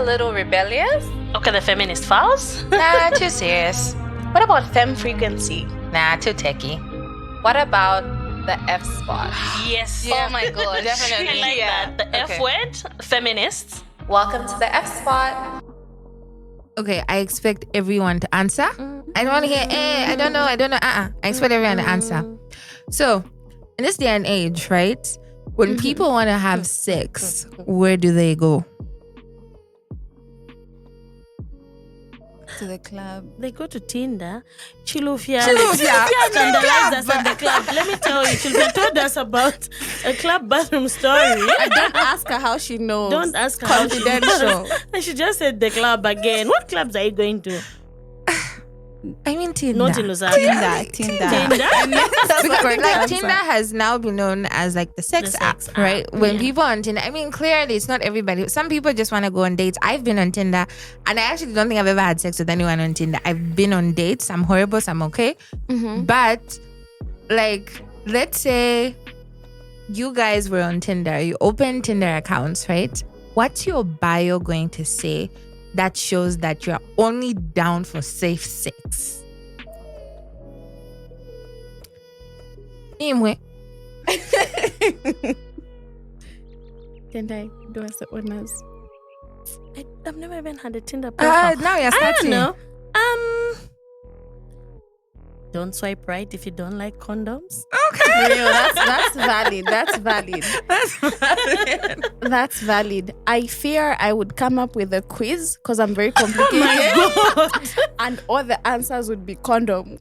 A little rebellious? Okay, the feminist files? Nah, too serious. What about femme frequency? Nah, too techie. What about the F spot? Yes. Oh my god, definitely. I like that. The F word, feminists. Welcome to the F spot. Okay, I expect everyone to answer. I don't want to hear, I don't know. I expect everyone to answer. So, in this day and age, right? When people want to have sex, where do they go? To the club. They go to Tinder. Chilufia Chilufia. scandalized us at the club. Let me tell you, Chilufia told us about a club bathroom story. And don't ask her how she knows. Don't ask her how she Confidential. knows. And she just said the club again. What clubs are you going to? I mean Tinder. Not in Lusaka. Tinder. Because like Tinder has now been known as like the sex app, right? When people on Tinder, I mean, clearly it's not everybody. Some people just want to go on dates. I've been on Tinder, and I actually don't think I've ever had sex with anyone on Tinder. I've been on dates. I'm horrible. So I'm okay. But like, let's say you guys were on Tinder. You open Tinder accounts, right? What's your bio going to say that shows that you're only down for safe sex? Anyway. Can I do as the honors? I've never even had a Tinder profile. Now you're I starting. don't know. Don't swipe right if you don't like condoms. Okay. Real, that's valid. That's valid. That's valid. That's valid. I fear I would come up with a quiz because I'm very complicated. Oh my God. And all the answers would be condom.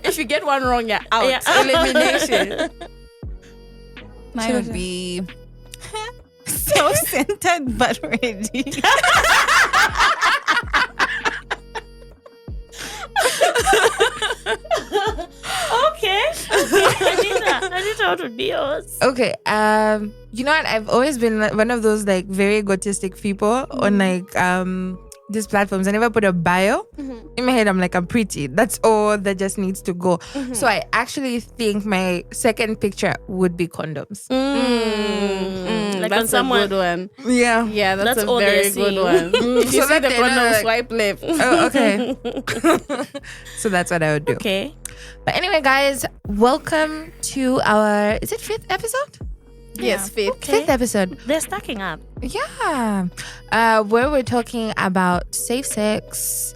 If you get one wrong, you're out. Yeah. Elimination. Mine would be self-centered but ready. Okay. Anita, what would be yours? Okay. You know what? I've always been one of those like very egotistic people on like these platforms. I never put a bio. In my head, I'm like, I'm pretty. That's all that just needs to go. So I actually think my second picture would be condoms. Like That's when someone. a good one. Yeah. Yeah, that's That's a all very they're good seeing. one. If you So see that the they know, condom, like- swipe left. Oh, okay. So that's what I would do. Okay. But anyway, guys, welcome to our, is it 5th episode? Yes, fit. Okay. 5th episode. They're stacking up. Yeah. Where we're talking about safe sex,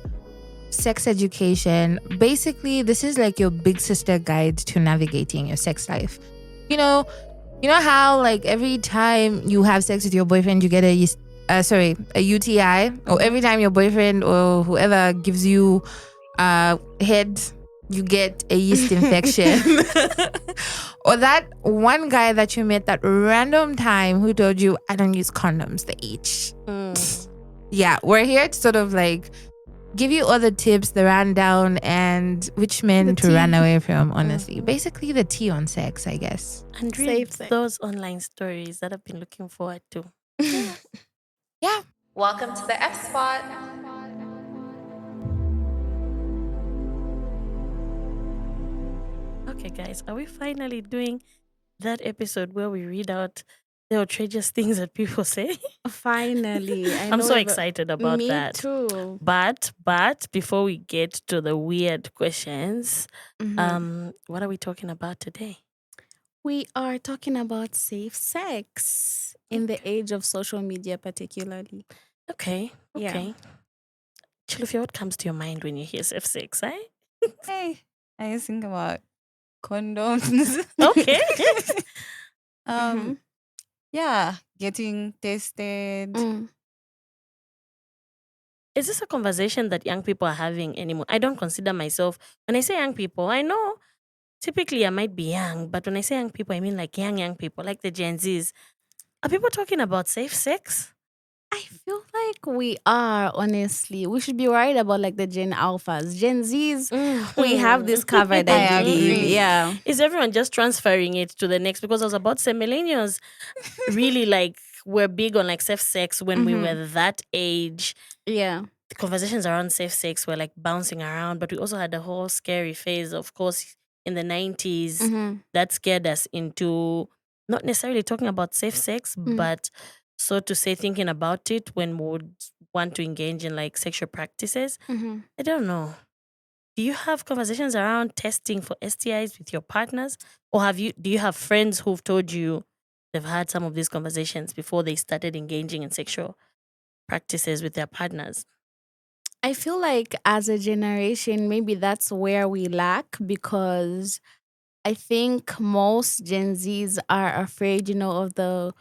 sex education. Basically, this is like your big sister guide to navigating your sex life. You know how like every time you have sex with your boyfriend, you get a UTI, or every time your boyfriend or whoever gives you head, you get a yeast infection. Or that one guy that you met that random time who told you, I don't use condoms, the H. Yeah, we're here to sort of like give you all the tips, the rundown, and which men to run away from, honestly. Basically the tea on sex, I guess. And read Safe sex. those online stories that I've been looking forward to. Yeah. Welcome to the F spot. Okay, guys, are we finally doing that episode where we read out the outrageous things that people say? Finally. I'm so excited about Me that. too. But before we get to the weird questions, what are we talking about today? We are talking about safe sex in the age of social media, particularly. Okay. Yeah. Chilufia, what comes to your mind when you hear safe sex, eh? Hey, I just think about condoms. Okay. Yeah, getting tested. Is this a conversation that young people are having anymore? I don't consider myself, when I say young people, I know typically I might be young, but when I say young people, I mean like young people, like the Gen Zs. Are people talking about safe sex? I feel like we are, honestly. We should be worried about like the Gen Alphas. Gen Zs, we have this covered, I I believe. agree. Yeah. Is everyone just transferring it to the next? Because I was about to say millennials really like were big on like safe sex when we were that age. Yeah. The conversations around safe sex were like bouncing around, but we also had a whole scary phase, of course, in the 90s that scared us into not necessarily talking about safe sex, but so to say, thinking about it when we would want to engage in like sexual practices. Mhm. I don't know. Do you have conversations around testing for STIs with your partners? Or do you have friends who've told you they've had some of these conversations before they started engaging in sexual practices with their partners? I feel like as a generation, maybe that's where we lack, because I think most Gen Zs are afraid, of the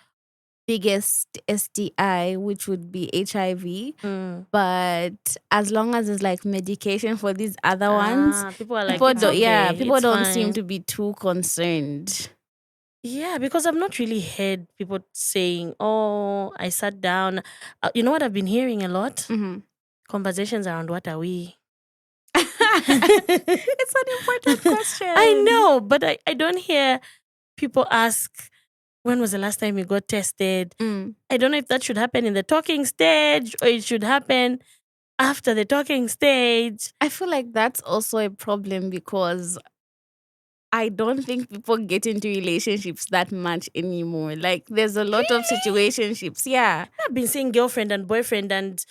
biggest STI, which would be HIV. Mm. But as long as there's like medication for these other ones, People are like, people it's don't, okay, people it's don't seem fine. to be too concerned. Yeah, because I've not really heard people saying, "Oh, I sat down." You know what I've been hearing a lot? Mhm. Conversations around what are we? It's an important question. I know, but I don't hear people ask, when was the last time you got tested? Mm. I don't know if that should happen in the talking stage or it should happen after the talking stage. I feel like that's also a problem, because I don't think people get into relationships that much anymore. Like, there's a lot of situationships. Yeah. I've been seeing girlfriend and boyfriend and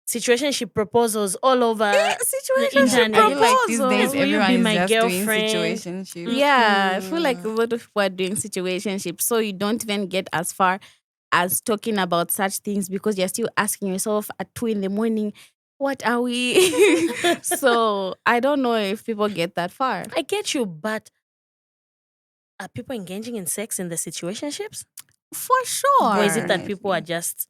situationship proposals all over Situationship internet. I feel like these days Yes, will you everyone be is my just doing girlfriend? situationship. Yeah, I feel like a lot of people are doing situationships. So you don't even get as far as talking about such things, because you're still asking yourself at 2 a.m, what are we? So I don't know if people get that far. I get you, but are people engaging in sex in the situationships? For sure. Or is it that Definitely. people are just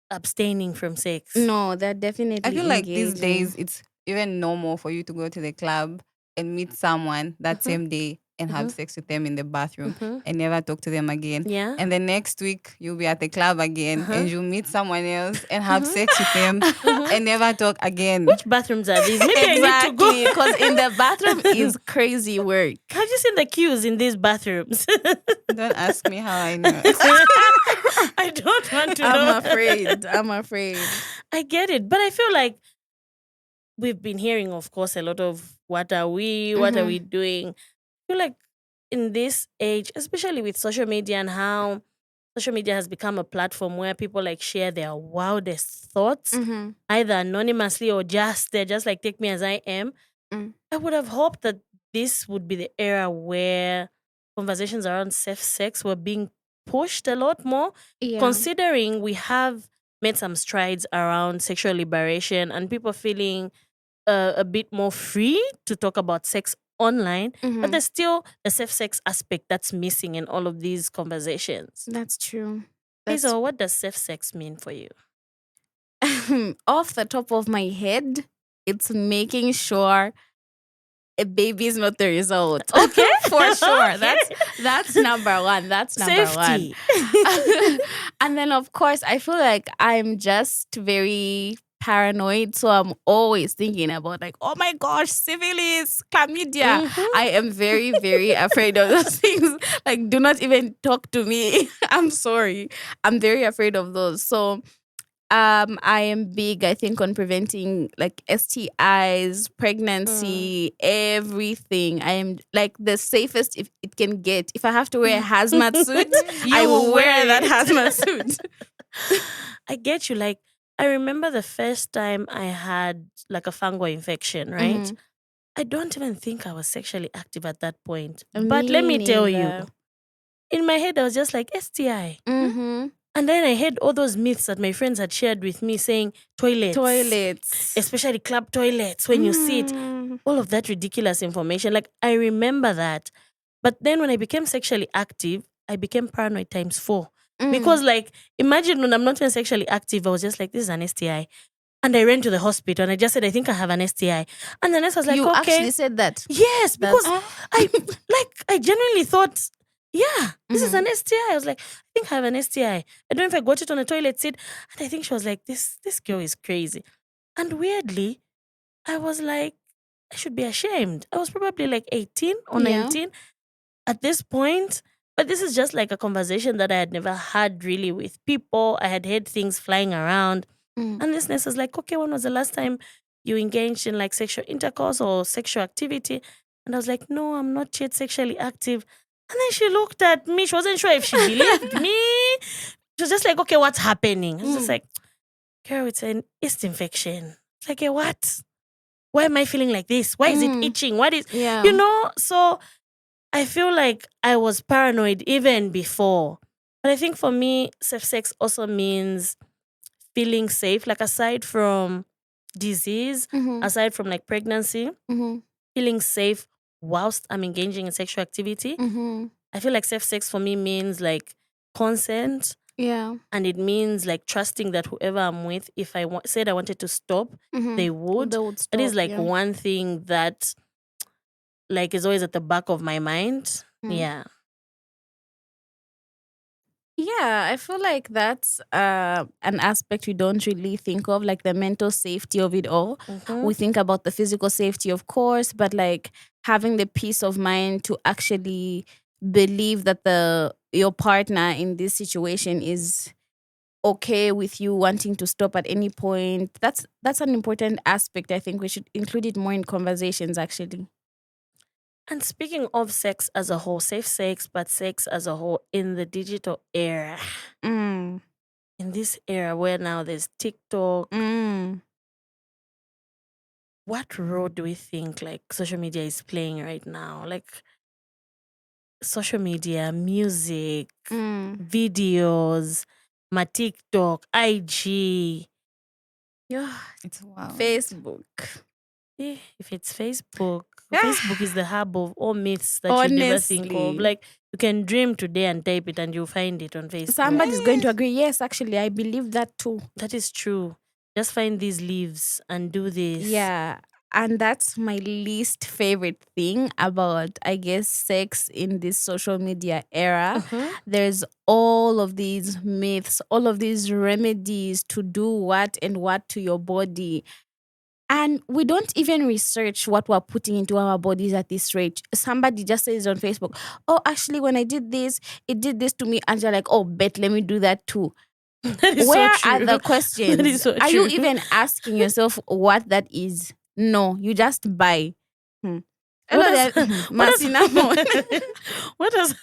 abstaining from sex? No, they're definitely I feel like these engaging. days it's even normal for you to go to the club and meet someone that Mhm. same day and have sex with them in the bathroom Mhm. and never talk to them again. Yeah. And the next week you'll be at the club again Uh-huh. and you'll meet someone else and have sex with them Mhm. and never talk again. Which bathrooms are these? Maybe I need to go. Exactly, because in the bathroom is crazy work. Have you seen the queues in these bathrooms? Don't ask me how I know. I don't want to know. I'm afraid. I get it. But I feel like we've been hearing, of course, a lot of what are we? What are we doing? I feel like in this age, especially with social media and how social media has become a platform where people like share their wildest thoughts, either anonymously or they're just like, take me as I am. Mm. I would have hoped that this would be the era where conversations around safe sex were being pushed a lot more, Yeah. considering we have made some strides around sexual liberation and people feeling a bit more free to talk about sex online. But there's still a safe sex aspect that's missing in all of these conversations. That's true. So what does safe sex mean for you? Off the top of my head, it's making sure a baby is not the result. Okay, for sure. Okay. That's number one. That's number Safety. one. And then, of course, I feel like I'm just very paranoid, so I'm always thinking about like, oh my gosh, syphilis, chlamydia. I am very, very afraid of those things. Like, do not even talk to me. I'm sorry. I'm very afraid of those. So I am big, I think, on preventing like STIs, pregnancy, everything. I am like the safest if it can get. If I have to wear a hazmat suit, I will wear that hazmat suit. I get you. Like, I remember the first time I had like a fungal infection, right? I don't even think I was sexually active at that point. But let me tell you, in my head, I was just like, STI. And then I heard all those myths that my friends had shared with me saying toilets. Especially club toilets, when you sit. All of that ridiculous information. Like, I remember that. But then when I became sexually active, I became paranoid times 4. Because, like, imagine when I'm not even sexually active, I was just like, this is an STI. And I ran to the hospital and I just said, I think I have an STI. And the nurse was like, You okay. actually said that? Yes, because I genuinely thought, yeah, this is an STI. I was like, I think I have an STI. I don't know if I got it on a toilet seat. And I think she was like, this girl is crazy. And weirdly, I was like, I should be ashamed. I was probably like 18 or 19 at this point. But this is just like a conversation that I had never had really with people. I had heard things flying around. And this nurse was like, okay, when was the last time you engaged in like sexual intercourse or sexual activity? And I was like, no, I'm not yet sexually active. And then she looked at me. She wasn't sure if she believed me She was just like, okay, what's happening? I was just like, girl, it's an yeast infection. It's like, what? Why am I feeling like this? Why is it itching? What is, Yeah. So I feel like I was paranoid even before. But I think for me, safe sex also means feeling safe, like aside from disease, aside from like pregnancy, feeling safe whilst I'm engaging in sexual activity. I feel like safe sex for me means like consent. Yeah. And it means like trusting that whoever I'm with, if I said I wanted to stop, they would. They would It is stop, like yeah. one thing that like is always at the back of my mind. Yeah. Yeah, I feel like that's an aspect we don't really think of, like the mental safety of it all. We think about the physical safety, of course, but like having the peace of mind to actually believe that your partner in this situation is okay with you wanting to stop at any point. That's an important aspect. I think we should include it more in conversations, actually. And speaking of sex as a whole, safe sex, but sex as a whole in the digital era, in this era where now there's TikTok, what role do we think like social media is playing right now? Like social media, music, videos, my TikTok, IG. Yeah, It's wild. Facebook. If it's Facebook, Facebook is the hub of all myths that you never think of. Honestly. Like you can dream today and type it and you'll find it on Facebook. Somebody's going to agree. Yes, actually, I believe that too. That is true. Just find these leaves and do this. Yeah. And that's my least favorite thing about, I guess, sex in this social media era. There's all of these myths, all of these remedies to do what and what to your body. And we don't even research what we're putting into our bodies at this rate. Somebody just says on Facebook, oh, actually, when I did this, it did this to me. And you're like, oh, bet, let me do that too. That is Where so are true. the questions? That is so Are you true. even asking yourself what that is? No, you just buy. What else?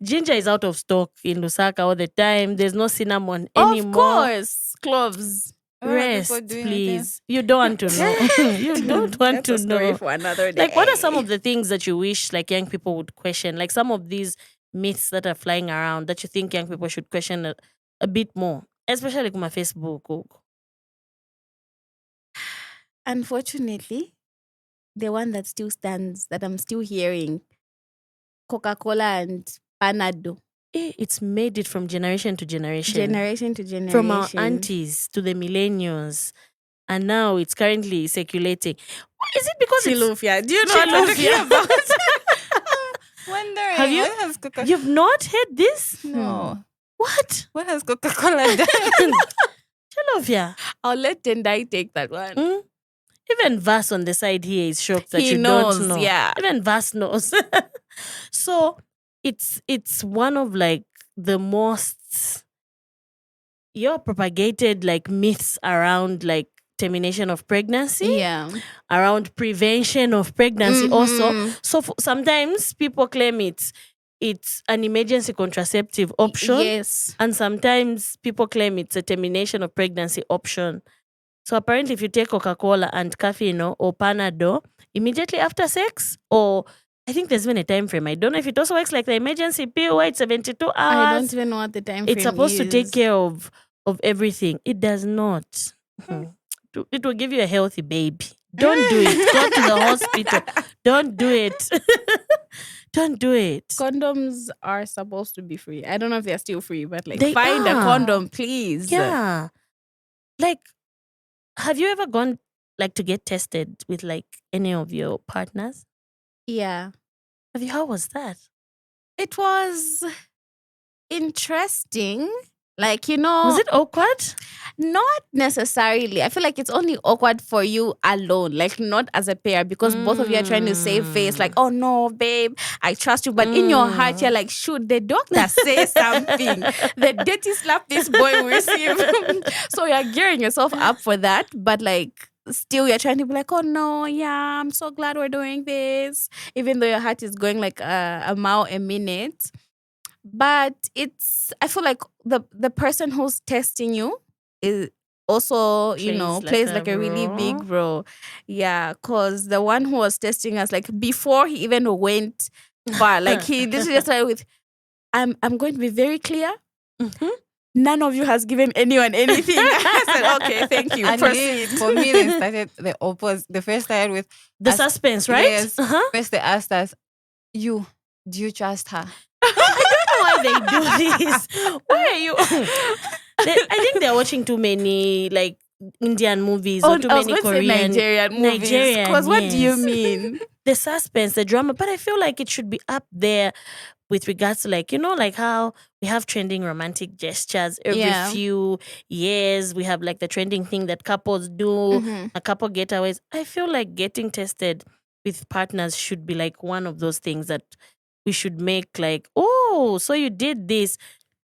Ginger is out of stock in Lusaka all the time. There's no cinnamon anymore. Of course, cloves. What are Rest, people doing please. You don't want to know. You don't want That's to a story know. for another day. Like, what are some of the things that you wish like young people would question? Like some of these myths that are flying around that you think young people should question a bit more, especially like my Facebook. Unfortunately, the one that still stands, that I'm still hearing, Coca-Cola and Panado. It's made it from generation to generation. Generation to generation. From our aunties to the millennials. And now it's currently circulating. Is it because Chilufia. Do you know what I'm talking Chilufia. about? Wondering. Have you? What has Coca-Cola? You've not heard this? No. What? What has Coca-Cola done? Chilufia. I'll let Tendai take that one. Even Vas on the side here is shocked that He you knows, don't know. yeah. Even Vas knows. So it's one of like the most propagated like myths around like termination of pregnancy, Yeah. around prevention of pregnancy also. So sometimes people claim it's an emergency contraceptive option. Yes. And sometimes people claim it's a termination of pregnancy option. So apparently if you take Coca-Cola and caffeine or Panado immediately after sex, or I think there's been a time frame. I don't know if it also works like the emergency pill where it's 72 hours. I don't even know what the time frame It's supposed to take is. care of everything. It does not. It will give you a healthy baby. Don't do it. Go to the hospital. Don't do it. Don't do it. Condoms are supposed to be free. I don't know if they're still free, but like They find a are. condom, please. Yeah. Like, have you ever gone like to get tested with like any of your partners? Yeah. Have you? How was that? It was interesting. Like, you know, Was it awkward? not necessarily. I feel like it's only awkward for you alone, like not as a pair, because both of you are trying to save face. Like, oh no, babe, I trust you. But in your heart, you're like, should the doctor say something? The dirty slap this boy will receive. So you're gearing yourself up for that. But like, still you're trying to be like, oh no, yeah, I'm so glad we're doing this. Even though your heart is going like a mile a minute. But I feel like the person who's testing you is also, plays like a really big role. Yeah, because the one who was testing us, like before he even went far, like he literally just started with, I'm going to be very clear. Mhm. None of you has given anyone anything. I said, okay, thank you. And Proceed. for me, they started the opposite. The first started with The us- suspense, right? Yes. Uh-huh. First they asked us, do you trust her? Why they do this? Why are you? I think they're watching too many like Indian movies or too I was many going to say Korean. Nigerian movies. Nigerian, Because what do you yes. mean? The suspense, the drama, but I feel like it should be up there with regards to like, like how we have trending romantic gestures every Yeah. few years. We have like the trending thing that couples do, Mhm. a couple getaways. I feel like getting tested with partners should be like one of those things that we should make like, oh, so you did this.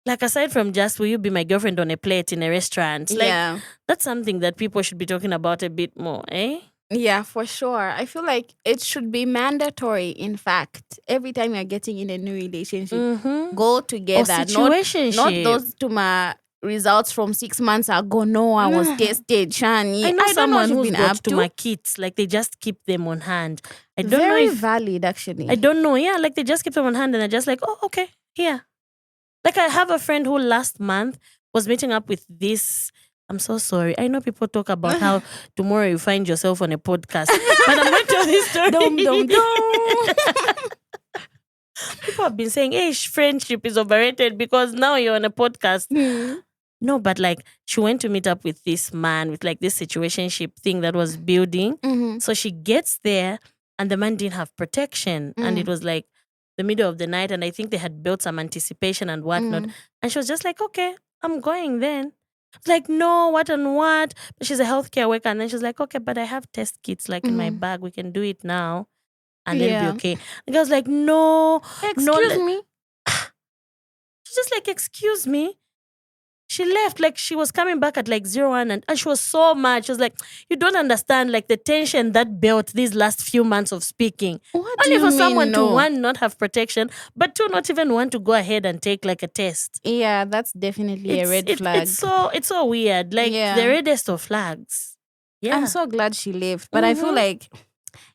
Like aside from just will you be my girlfriend on a plate in a restaurant? Like Yeah. that's something that people should be talking about a bit more, eh? Yeah, for sure. I feel like it should be mandatory, in fact. Every time you're getting in a new relationship, Mm-hmm. go Or together. Not situationship. those to my results from 6 months ago. No, I was tested, Shani. I know don't someone what who's you've been got up to to. my kids. Like they just keep them on hand. I don't Very know if valid, actually. I don't know. Yeah, like they just keep them on hand and they're just like, oh, okay, here. Like I have a friend who last month was meeting up with this. I'm so sorry. I know people talk about how tomorrow you find yourself on a podcast, but I'm going to tell this story. Dum, dum, dum. People have been saying, hey, friendship is overrated because now you're on a podcast. No, but like she went to meet up with this man with like this situationship thing that was building. Mhm. So she gets there and the man didn't have protection. And it was like the middle of the night. And I think they had built some anticipation and whatnot. And she was just like, okay, I'm going then. Like, no, what and what? But she's a healthcare worker. And then she's like, okay, but I have test kits like in my bag. We can do it now. And then Yeah. be okay. The girl's like, no. Excuse me. She's just like, excuse me. She left, like she was coming back at like 01 and she was so mad. She was like, you don't understand like the tension that built these last few months of speaking. What do Only you for mean, someone no? to one, not have protection, but two, not even want to go ahead and take like a test. Yeah, that's definitely a red flag. It's so weird. Like Yeah. the reddest of flags. Yeah. I'm so glad she left. But I feel like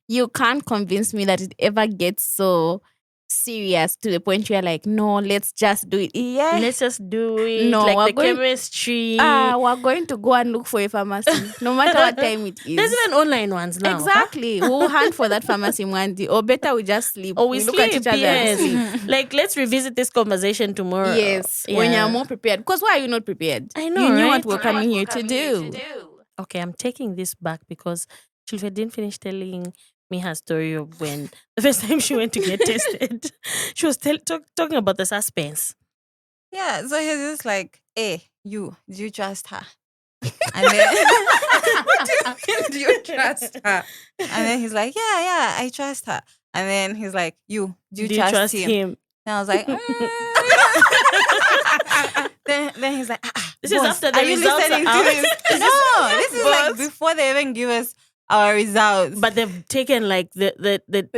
you can't convince me that it ever gets so serious to the point where you're like, no, let's just do it. Yeah. Let's just do it. No, like we're the going- chemistry. We're going to go and look for a pharmacy, no matter what time it is. There's even online ones now. huh? Exactly. We'll hunt for that pharmacy one day. Or better we just sleep. Or we look sleep, at each other yes. and sleep. Like, let's revisit this conversation tomorrow. Yes. When Yeah. you're more prepared. Because why are you not prepared? I know, You knew right? what we're coming here to do. Okay, I'm taking this back because Chilfe didn't finish telling me her story of when the first time she went to get tested. She was talking about the suspense. Yeah, so he's just like, hey, do you trust her? And then, Do you trust her? and then he's like, yeah, I trust her. And then he's like, do you trust him? And I was like, then he's like, This is boss, after the are you results listening are to out? this? No, this is like before they even give us our results. But they've taken like the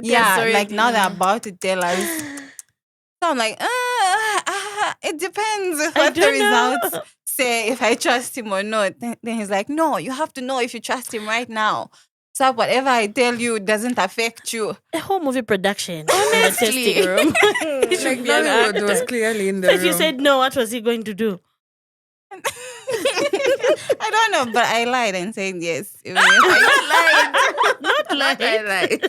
yeah, sorry. like now they're about to tell us. So I'm like, it depends what the don't know. results say, if I trust him or not. Then he's like, no, you have to know if you trust him right now. So whatever I tell you doesn't affect you. a whole movie production in the testing room. He should Like be an Bollywood was actor. clearly in the So room. if you said no, what was he going to do? I don't know, but I lied and said yes. Even if I Not like I lied.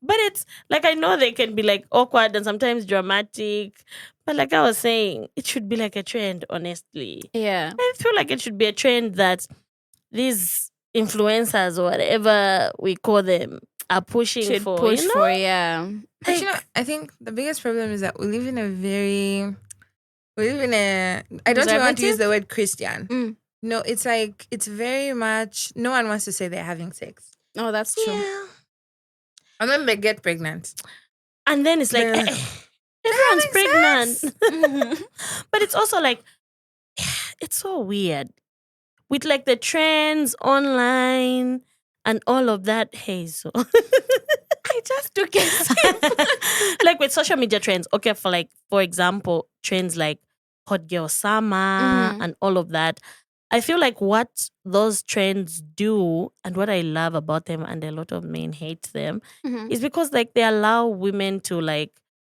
But it's like I know they can be like awkward and sometimes dramatic. But like I was saying, it should be like a trend, honestly. Yeah. I feel like it should be a trend that these influencers or whatever we call them are pushing Should for. push you know? for, yeah. But you know, I think the biggest problem is that we live in I don't even want to use the word Christian. Mm. No, it's like, it's very much, no one wants to say they're having sex. Oh, that's true. Yeah. And then they get pregnant. And then it's like, Yeah. everyone's Having pregnant. But it's also like, it's so weird. With like the trends online and all of that. Hey, so I just took it. like with social media trends, okay, for example, trends like hot girl summer Mhm. and all of that. I feel like what those trends do and what I love about them, and a lot of men hate them, Mhm. is because like they allow women to like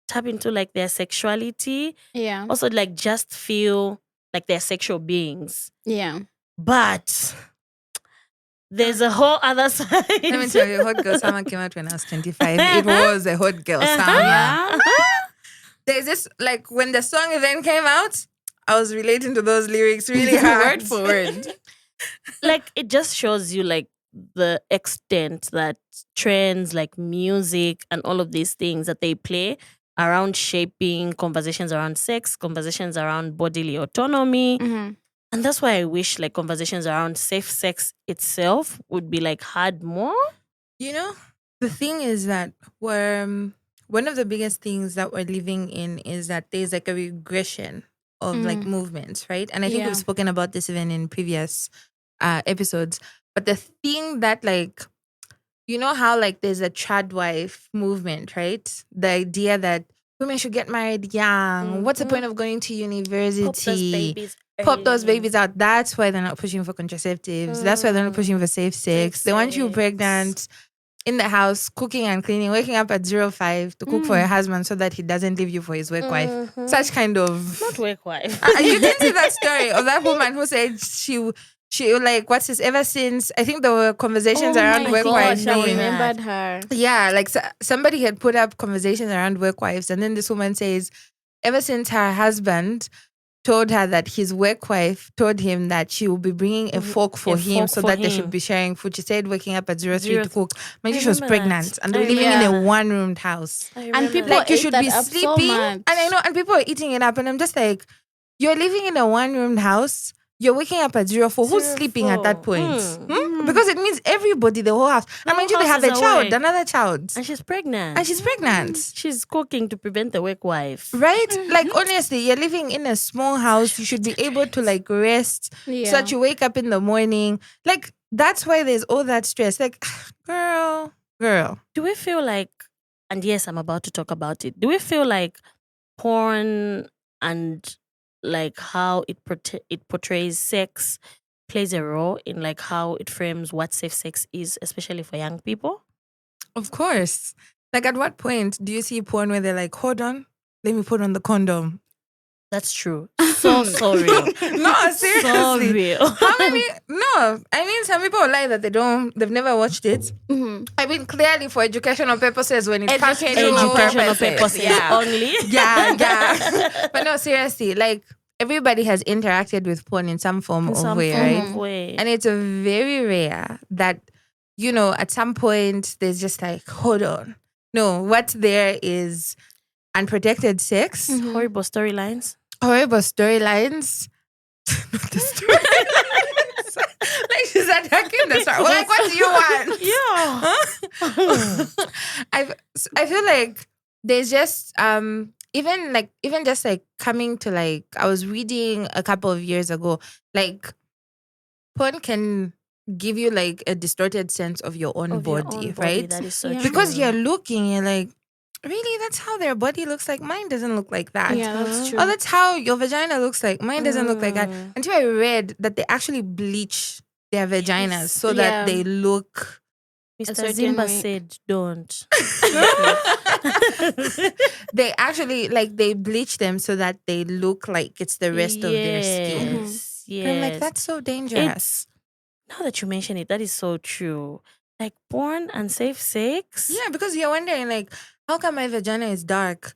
tap into like their sexuality, Yeah. also like just feel like they're sexual beings. Yeah. But there's a whole other side. Let me tell you, Hot Girl Summer came out when I was 25. It was a Hot Girl Summer. Yeah. There's this, like, when the song then came out, I was relating to those lyrics really hard. Word for word. Like it just shows you like the extent that trends like music and all of these things that they play around shaping conversations around sex, conversations around bodily autonomy. Mhm. And that's why I wish like conversations around safe sex itself would be like had more. You know, the thing is that one of the biggest things that we're living in is that there's like a regression of like movements, right? And I think Yeah. we've spoken about this even in previous episodes. But the thing that like, you know how like there's a trad wife movement, right? The idea that women should get married young. What's the point of going to university? Pop those babies. Pop those early. babies out. That's why they're not pushing for contraceptives. That's why they're not pushing for safe sex. They want you sex. pregnant in the house, cooking and cleaning, waking up at 05 to cook for your husband so that he doesn't leave you for his work wife. Such kind of. Not work wife. You didn't see that story of that woman who said she like, what's this, ever since, I think there were conversations around my work wives gosh, I being. remembered her. Yeah, like somebody had put up conversations around work wives, and then this woman says, ever since her husband told her that his work wife told him that she will be bringing a fork for him fork so for that they him. should be sharing food. She said waking up at 03 Zero- to cook. Mind I you, she was remember pregnant that. and they were I living in remember. a one-roomed house. And people Like you ate should that be up so sleeping. much. And I know, and people are eating it up. And I'm just like, you're living in a one-roomed house. You're waking up at 04. Who's 04? sleeping at that point? Hmm. Because it means everybody, the whole house. The I mind whole you, they house have a is child, awake. another child. And she's pregnant. And she's pregnant. She's cooking to prevent the work wife. Right? Like, honestly, you're living in a small house. You should be able to, like, rest so Yeah. that you wake up in the morning. Like, that's why there's all that stress. Like, girl. Do we feel like, and yes, I'm about to talk about it, do we feel like porn and like how it portrays sex plays a role in like how it frames what safe sex is, especially for young people? Of course. Like, at what point do you see porn where they're like, hold on, let me put on the condom? That's true. So real. No, seriously. So real. How many? No, I mean, some people lie that they've never watched it. Mhm. I mean, clearly for educational purposes, when it comes to Educational purposes yeah. only. Yeah. But no, seriously, like everybody has interacted with porn in some form In of some way, form right? of way. And it's very rare that, you know, at some point there's just like, hold on. No, what's there is unprotected sex, Horrible storylines. horrible storylines. Not the storylines. Like she's attacking the story. Like, what do you want? Yeah. I feel like there's just even just like coming to like, I was reading a couple of years ago, like porn can give you like a distorted sense of your own Of your body, own right? That is so Yeah. true. Because you're looking, you're like, really, that's how their body looks like. Mine doesn't look like that. Yeah, that's true. Oh, that's how your vagina looks like. Mine doesn't look like that. Until I read that they actually bleach their vaginas so that Yeah. they look. Mr. certain Zimba way. said, don't. They actually like they bleach them so that they look like it's the rest of their skin. Yes, And I'm like, yes. that's so dangerous. Now that you mention it, that is so true. Like porn and safe sex. Yeah, because you're wondering like, how come my vagina is dark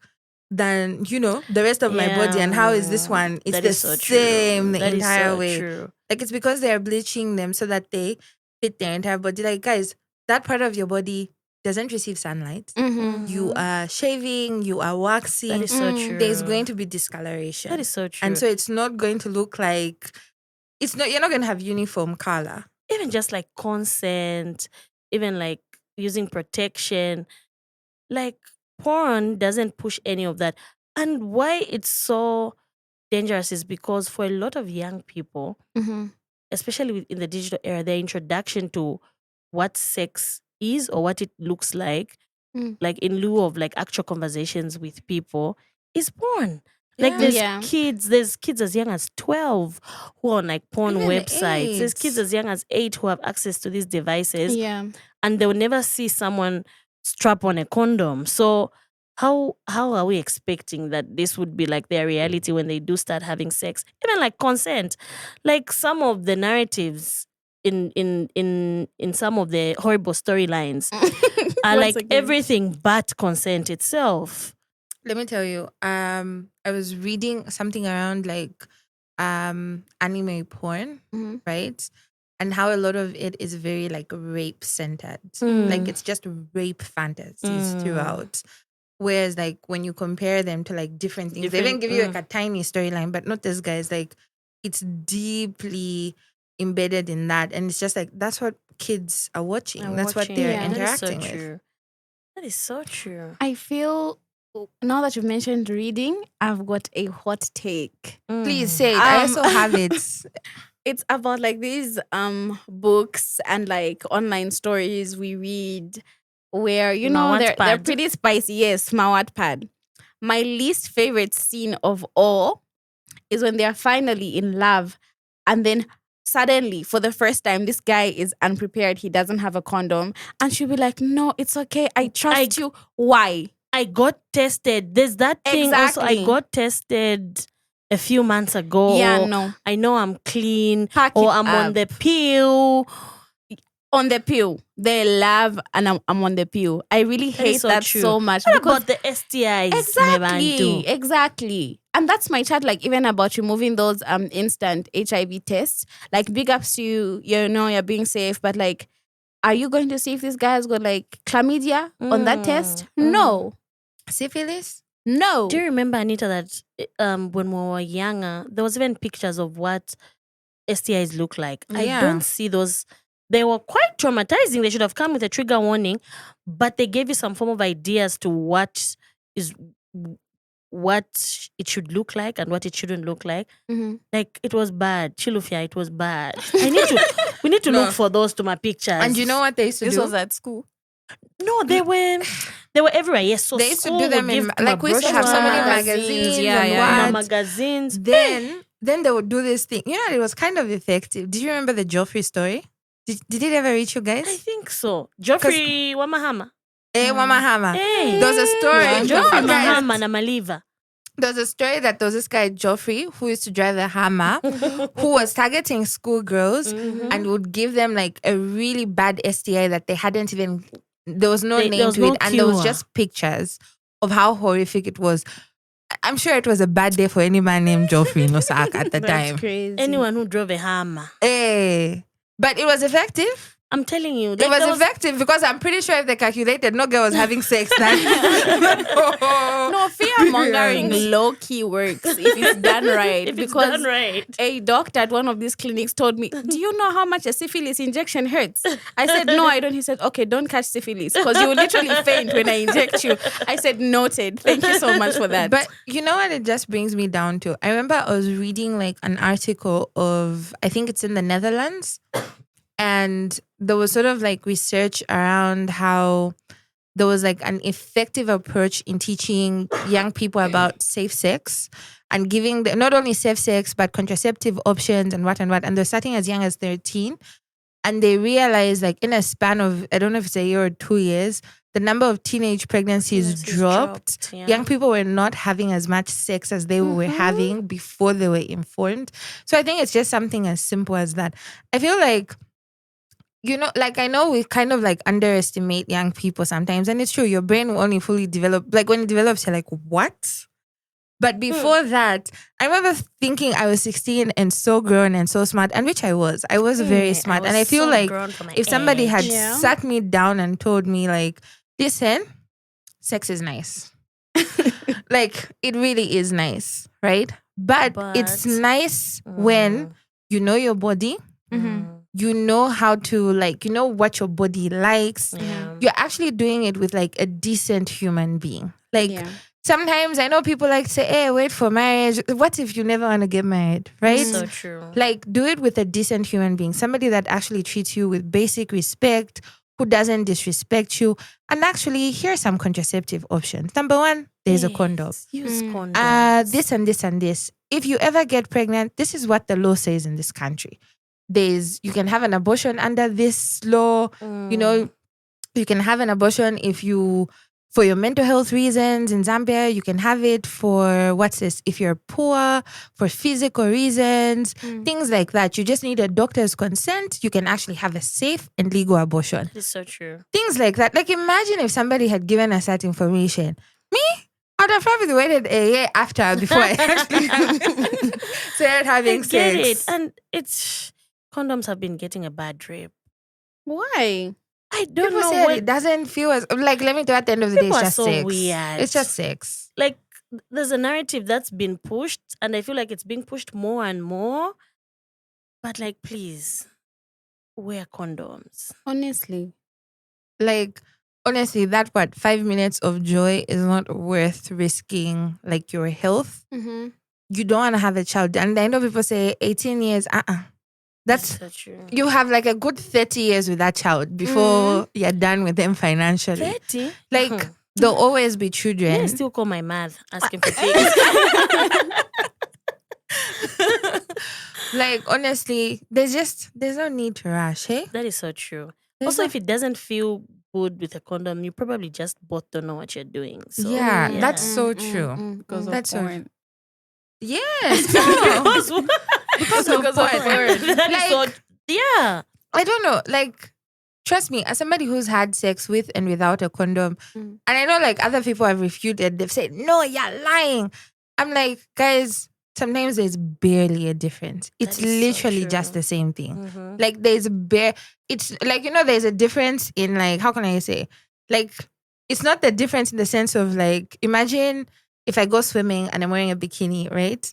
than, you know, the rest of my body, and how is this one? It's That the is so true. same the That is entire so way. true. Like it's because they're bleaching them so that they fit their entire body. Like, guys, that part of your body doesn't receive sunlight. Mhm. You are shaving, you are waxing. That is so true. There's going to be discoloration. That is so true. And so it's not going to look like you're not going to have uniform color. even just like consent, even like using protection, like porn doesn't push any of that. And why it's so dangerous is because for a lot of young people, Mhm. especially in the digital era, their introduction to what sex is or what it looks like, Mm. like in lieu of like actual conversations with people, is porn. Like Yeah. there's kids as young as 12 who are on like porn Even websites. There's 8. kids as young as 8 who have access to these devices, Yeah. and they'll never see someone strap on a condom. So how are we expecting that this would be like their reality when they do start having sex? Even like consent. Like some of the narratives in some of the horrible storylines are Once like again. everything but consent itself. Let me tell you, I was reading something around like anime porn, Mhm. right? And how a lot of it is very like rape centered. Mm. Like it's just rape fantasies throughout. Whereas like when you compare them to like different things, they even Different- give you like a tiny storyline, but not this guy's like it's deeply embedded in that. And it's just like that's what kids are watching. I'm That's what watching. they're Yeah. interacting That is so with. true. That is so true. I feel now that you've mentioned reading, I've got a hot take. Please say it. I also have it. It's about like these books and like online stories we read where you know they're Wattpad. pretty spicy. Yes, my Wattpad. My least favorite scene of all is when they are finally in love and then suddenly for the first time this guy is unprepared, he doesn't have a condom, and she'll be like, no, it's okay, I trust you. Why? I got tested. There's that thing also. I Exactly. got tested a few months ago. Yeah, or no. I know I'm clean. Pack or it I'm on up. the pill. On the pill. They love and I'm on the pill. I really That is hate so that true. so much. What because about the STIs? Exactly. Mebantu? Exactly. And that's my chat, like even about removing those instant HIV tests. Like big ups to you, you know, you're being safe, but like, are you going to see if this guy has got like chlamydia on that test? No. Syphilis? No. Do you remember, Anita, that when we were younger, there was even pictures of what STIs look like? I Yeah. don't see those. They were quite traumatizing. They should have come with a trigger warning, but they gave you some form of ideas to what it should look like and what it shouldn't look like. Mhm. Like it was bad. Chilufia, it was bad. We need to No. look for those to my pictures. And you know what they used to This do? was at school. No, they were everywhere. Yes, so They used to school do them would in give like we used to have so many Magazines, magazines yeah, and yeah. what. magazines. Then they would do this thing. You know, it was kind of effective. Did you remember the Joffrey story? Did it ever reach you I guys? think so. Joffrey Wamahama. Eh, Mama Hama. Hey. There was a story. Joffrey No, guys. Mahama na Maliva. There was a story that there was this guy Joffrey who used to drive the Hammer, who was targeting schoolgirls and would give them like a really bad STI that they hadn't even. There was no There name was to no it, and there was cure. just pictures of how horrific it was. I'm sure it was a bad day for any man named Joffrey in Osaka at the time. Crazy. Anyone who drove a hammer. Eh. But it was effective. I'm telling you. It like, was there effective because I'm pretty sure if they calculated, no girl was having sex. No, fear mongering low key works if it's done right. If it's because done right. a doctor at one of these clinics told me, do you know how much a syphilis injection hurts? I said, no, I don't. He said, okay, don't catch syphilis because you will literally faint when I inject you. I said, noted. Thank you so much for that. But you know what it just brings me down to? I remember I was reading like an article of, I think it's in the Netherlands. And there was sort of like research around how there was like an effective approach in teaching young people about safe sex and giving them not only safe sex, but contraceptive options and what. And they're starting as young as 13. And they realized like in a span of, I don't know if it's a year or 2 years, the number of teenage pregnancies dropped. Yeah. Young people were not having as much sex as they were having before they were informed. So I think it's just something as simple as that. I feel like, you know, like I know we kind of like underestimate young people sometimes. And it's true, your brain will only fully develop. Like when it develops, you're like, what? But before that, I remember thinking I was 16 and so grown and so smart, and which I was. I was very smart. And I feel like if somebody had sat me down and told me like, listen, sex is nice. Like it really is nice, right? But it's nice when you know your body. You know how to like, you know what your body likes. Yeah. You're actually doing it with like a decent human being. Like sometimes I know people like say, hey, wait for marriage. What if you never want to get married, right? So true. Like, do it with a decent human being, somebody that actually treats you with basic respect, who doesn't disrespect you. And actually, here's some contraceptive options. Number one, there's a condom. Use condoms. This and this and this. If you ever get pregnant, this is what the law says in this country. You can have an abortion under this law. You know, you can have an abortion for your mental health reasons in Zambia. You can have it for, if you're poor, for physical reasons, things like that. You just need a doctor's consent. You can actually have a safe and legal abortion. It's so true. Things like that. Like, imagine if somebody had given us that information. Me? I'd have probably waited a year after before I actually started having I get sex. it. And condoms have been getting a bad rap. Why? I don't People know say what. it doesn't feel as like. Let me do at the end of the day, People it's are just so sex. weird. It's just sex. Like, there's a narrative that's been pushed, and I feel like it's being pushed more and more. But like, please, wear condoms. Honestly. Like, honestly, that 5 minutes of joy is not worth risking like your health. Mm-hmm. You don't want to have a child. And I know people say 18 years. That's so true. you have like a good 30 years with that child before you're done with them financially. 30? Like, there'll always be Yeah, children. I still call my math asking for things. Like, honestly, there's no need to rush, hey? That is so true. There's Also, no- if it doesn't feel good with a condom, you probably just both don't know what you're doing. So, Yeah, that's so true. Because That's of so- porn. Yes. because Because of because porn. That is so, Like, yeah. I don't know. Like, trust me, as somebody who's had sex with and without a condom, and I know like other people have refuted, they've said, no, you're lying. I'm like, guys, sometimes there's barely a difference. It's That is so literally true. just the same thing. Mhm. Like, it's like, there's a difference in like, how can I say? Like, it's not the difference in the sense of like, imagine if I go swimming and I'm wearing a bikini, right?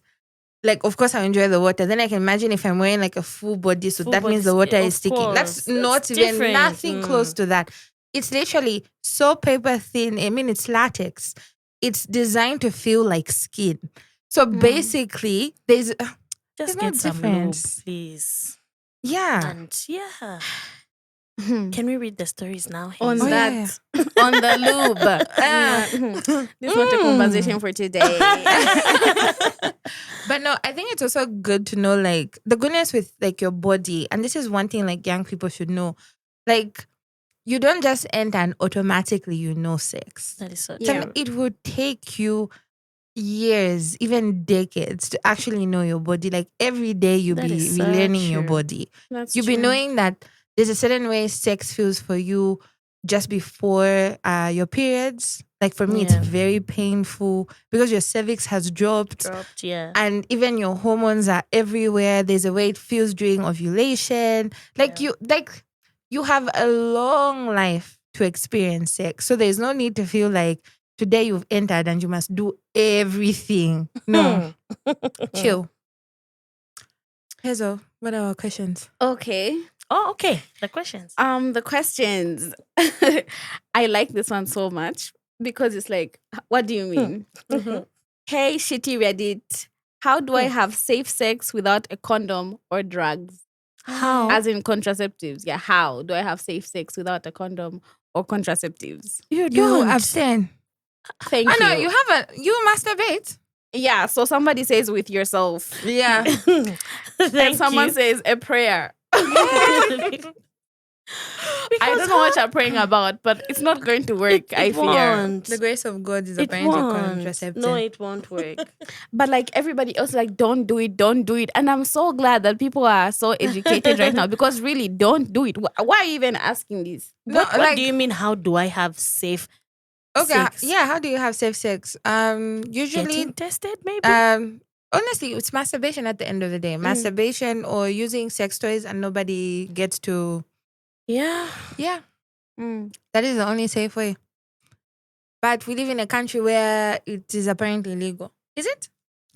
Like, of course, I enjoy the water. Then I can imagine if I'm wearing like a full bodysuit, Full that means the bodysuit, water of is sticking. That's course. not That's even different. nothing close to that. It's literally so paper thin. I mean, it's latex. It's designed to feel like skin. So basically, there's Just no get some lube, difference. please. yeah. And yeah. Can we read the stories now? On Hazel? that, on the lube. This is not a conversation for today. But no, I think it's also good to know like the goodness with like your body. And this is one thing like young people should know. Like, you don't just enter and automatically sex. That is so true. Yeah. It would take you years, even decades to actually know your body. Like, every day you'll That be is so relearning your true. body. That's You'll be true. knowing that there's a certain way sex feels for you just before your periods. Like, for me, it's Yeah. very painful because your cervix has dropped. Yeah. And even your hormones are everywhere. There's a way it feels during ovulation. Like, you have a long life to experience sex. So there's no need to feel like today you've entered and you must do everything. No. Chill. Hazel, what are our questions? Okay. Oh, okay. The questions. The questions. I like this one so much because it's like, what do you mean? Hey, shitty Reddit. How do I have safe sex without a condom or drugs? How? As in contraceptives. Yeah, how do I have safe sex without a condom or contraceptives? You You don't. abstain. Thank I you. know, you masturbate. Yeah, so somebody says with yourself. Yeah. And Thank someone you. says a prayer. I don't know what you're praying about, but it's not going to work, I It fear. won't. The grace of God is It apparently won't. contraceptive. No, it won't work. But like everybody else, like, don't do it, don't do it. And I'm so glad that people are so educated right now because really, don't do it. Why are you even asking this? No, What like, do you mean? How do I have safe okay, sex? yeah, how do you have safe sex? Usually Getting tested, maybe? honestly, it's masturbation at the end of the day. Masturbation or using sex toys and nobody gets to yeah. that is the only safe way. But we live in a country where it is apparently illegal. Is it?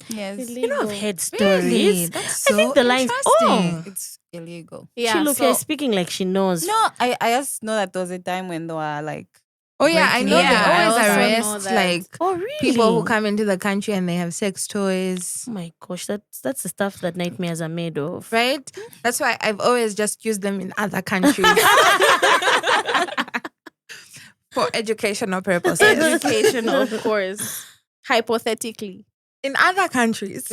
Yes. You know, I've heard Really? stories. That's I so think the lines. Oh, interesting. It's illegal. Yeah, she look so- speaking like she knows. No, I just know that there was a time when they were like Oh yeah, I breaking know it they down. I always also know arrest that. like Oh, really? people who come into the country and they have sex toys. Oh my gosh, that's the stuff that nightmares are made of. Right? That's why I've always just used them in other countries for educational purposes. Education, of course. Hypothetically. In other countries.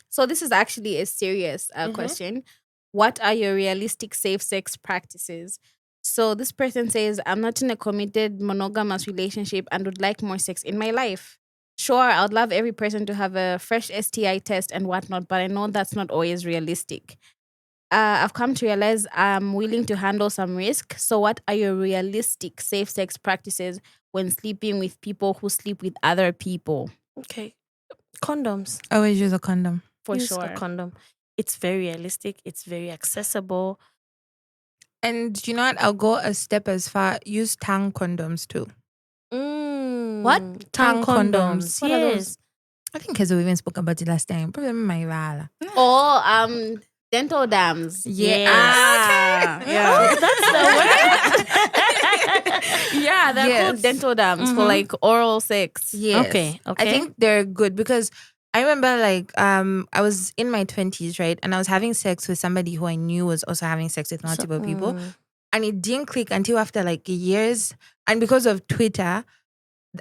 So this is actually a serious question. What are your realistic safe sex practices? So this person says, I'm not in a committed monogamous relationship and would like more sex in my life. Sure, I would love every person to have a fresh STI test and whatnot, but I know that's not always realistic. I've come to realize I'm willing to handle some risk. So what are your realistic safe sex practices when sleeping with people who sleep with other people? Okay. Condoms. Always use a condom. For Use sure. a condom. It's very realistic. It's very accessible. And you know what? I'll go a step as far. Use tongue condoms too. What? Tongue Tongue condoms. condoms. What are Yes. those? I think Kezo even spoke about it last time. Probably my vala. Or dental dams. Yes. Yeah. That's the word. Yeah, they're Yes. called dental dams for like oral sex. Yes. Okay. I think they're good because I remember like I was in my 20s, right? And I was having sex with somebody who I knew was also having sex with multiple people. And it didn't click until after like years. And because of Twitter,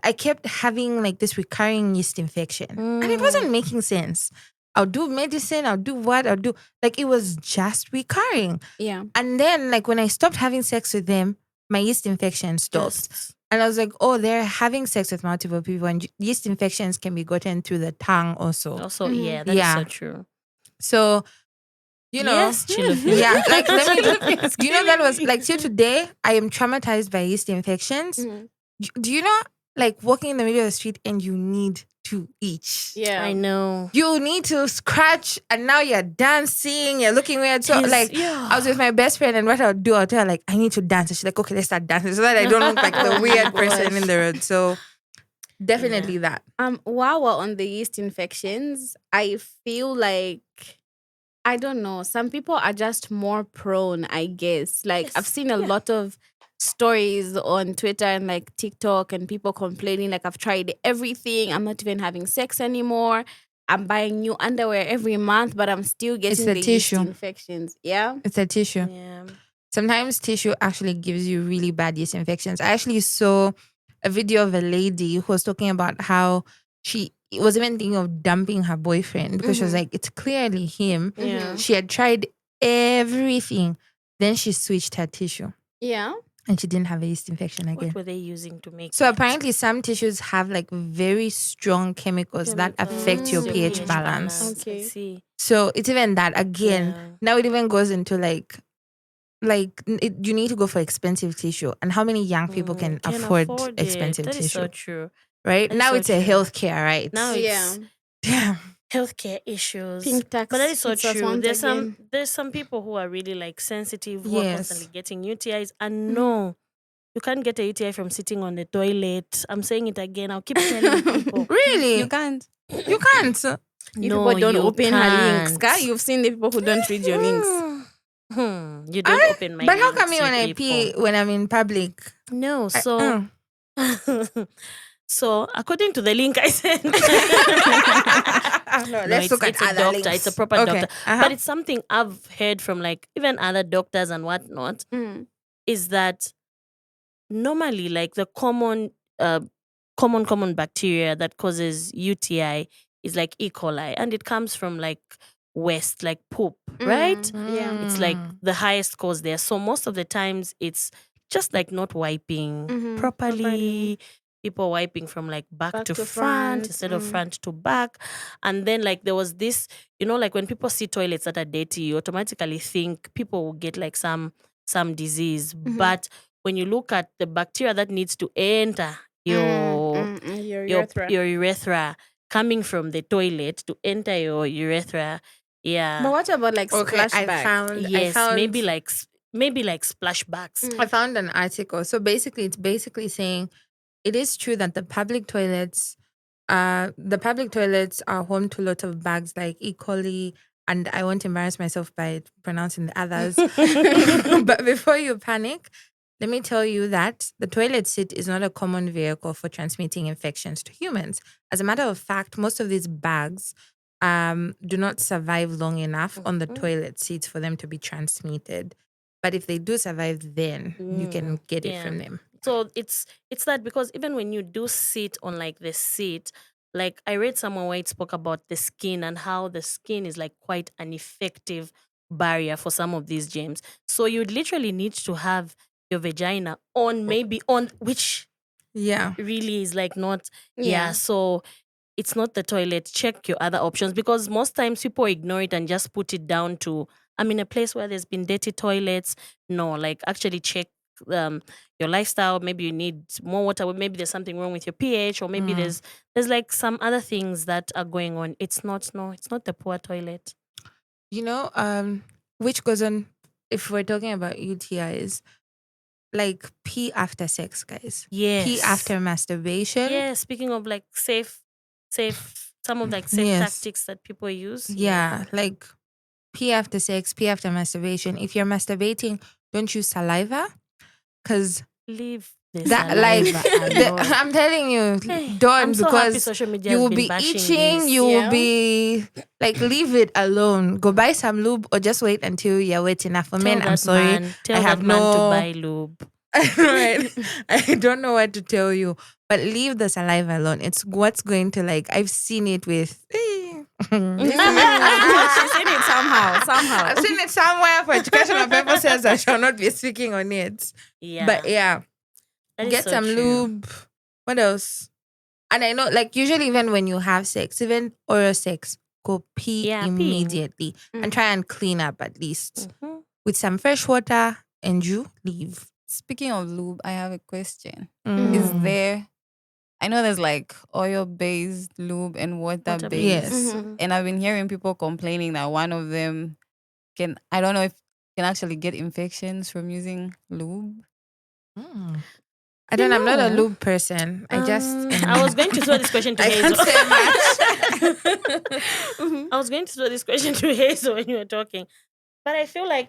I kept having like this recurring yeast infection. And it wasn't making sense. I'll do medicine, I'll do what, I'll do like it was just recurring. Yeah. And then like when I stopped having sex with them, my yeast infection stopped. And I was like, oh, they're having sex with multiple people. And yeast infections can be gotten through the tongue also. Also, yeah, that's Yeah. so true. So, you know. Yes, Chilufin. Yeah, like let me, you know, that was like till today, I am traumatized by yeast infections. Do you know, like walking in the middle of the street and you need to eat? Yeah. I know. You need to scratch and now you're dancing, you're looking weird. So like I was with my best friend and what I'll do, I'll tell her like, I need to dance. And she's like, okay, let's start dancing so that I don't look like the weird person in the road. So definitely that. While we're on the yeast infections, I feel like I don't know. Some people are just more prone, I guess. Like I've seen a lot of stories on Twitter and like TikTok and people complaining like I've tried everything. I'm not even having sex anymore. I'm buying new underwear every month, but I'm still getting a the tissue. yeast infections. Yeah. It's a tissue. Yeah. Sometimes tissue actually gives you really bad yeast infections. I actually saw a video of a lady who was talking about how she was even thinking of dumping her boyfriend because she was like, it's clearly him. Yeah. She had tried everything. Then she switched her tissue Yeah. and she didn't have a yeast infection again. What were they using to make So it? apparently some tissues have like very strong chemicals that affect your pH balance. I Okay. see. So it's even that again. Yeah. Now it even goes into you need to go for expensive tissue. And how many young people can afford it. expensive That is tissue? so true. Right? That is Now so it's a true. healthcare, right? Now Yeah. it's Damn. healthcare issues. Pink tax. But that is so hits us true. once again. There's some people who are really like sensitive, who are Yes. constantly getting UTIs. And no, you can't get a UTI from sitting on the toilet. I'm saying it again. I'll keep telling people. Really? You can't. You can't. If No, people don't you open her links, can't. Ka, you've seen the people who don't read your links. You don't open my But how links, come me when you I pee people. when I'm in public? No, I- so so according to the link I sent, No, let's look at it's a other doctor. links. It's a proper Okay. doctor. But it's something I've heard from like even other doctors and whatnot. Is that normally like the common bacteria that causes UTI is like E. coli, and it comes from like waste, like poop, right? Yeah. It's like the highest cause there. So most of the times it's just like not wiping properly. People wiping from like back to front instead of front to back. And then like there was this, like when people see toilets that are dirty, you automatically think people will get like some disease. But when you look at the bacteria that needs to enter your urethra coming from the toilet to enter your urethra, yeah. But what about like splashback? Yes, I found, maybe like splashbacks. I found an article. So basically, it's basically saying it is true that the public toilets are home to a lot of bugs like E. coli, and I won't embarrass myself by pronouncing the others. But before you panic, let me tell you that the toilet seat is not a common vehicle for transmitting infections to humans. As a matter of fact, most of these bags do not survive long enough on the toilet seats for them to be transmitted. But if they do survive, then you can get it from them. So it's that, because even when you do sit on like the seat, like I read somewhere where it spoke about the skin and how the skin is like quite an effective barrier for some of these germs. So you literally need to have your vagina on, maybe on, which really is like not so it's not the toilet. Check your other options, because most times people ignore it and just put it down to, I'm in a place where there's been dirty toilets. No, like actually check your lifestyle. Maybe you need more water. Maybe there's something wrong with your pH, or maybe there's like some other things that are going on. It's not the poor toilet. You know, which goes on, if we're talking about UTIs, like pee after sex, guys. Yes. Pee after masturbation. Yeah, speaking of like safe, some of like safe tactics that people use. Yeah, like pee after sex, pee after masturbation. If you're masturbating, don't use saliva, because leave the that saliva alone. I'm telling you, don't, I'm so because happy social media you has will been be bashing itching. this. You will be like, leave it alone. Go buy some lube, or just wait until you're wet enough. For men, I'm sorry, Tell I have that man no. to buy lube. Right. I don't know what to tell you, but leave the saliva alone. It's what's going to, like, I've seen it with. She's seen it somehow. I've seen it somewhere. For educational purposes, I shall not be speaking on it. Yeah. But yeah, That is get so some true. lube. What else? And I know, like, usually even when you have sex, even oral sex, go pee immediately and try and clean up at least with some fresh water, and you leave. Speaking of lube, I have a question. Mm. Is there, I know there's like oil-based lube and water-based. Yes. And I've been hearing people complaining that one of them can, I don't know if can actually get infections from using lube. I don't know. I'm not a lube person. I just. I was going to throw this question to I Hazel. can't say much. I was going to throw this question to Hazel when you were talking. But I feel like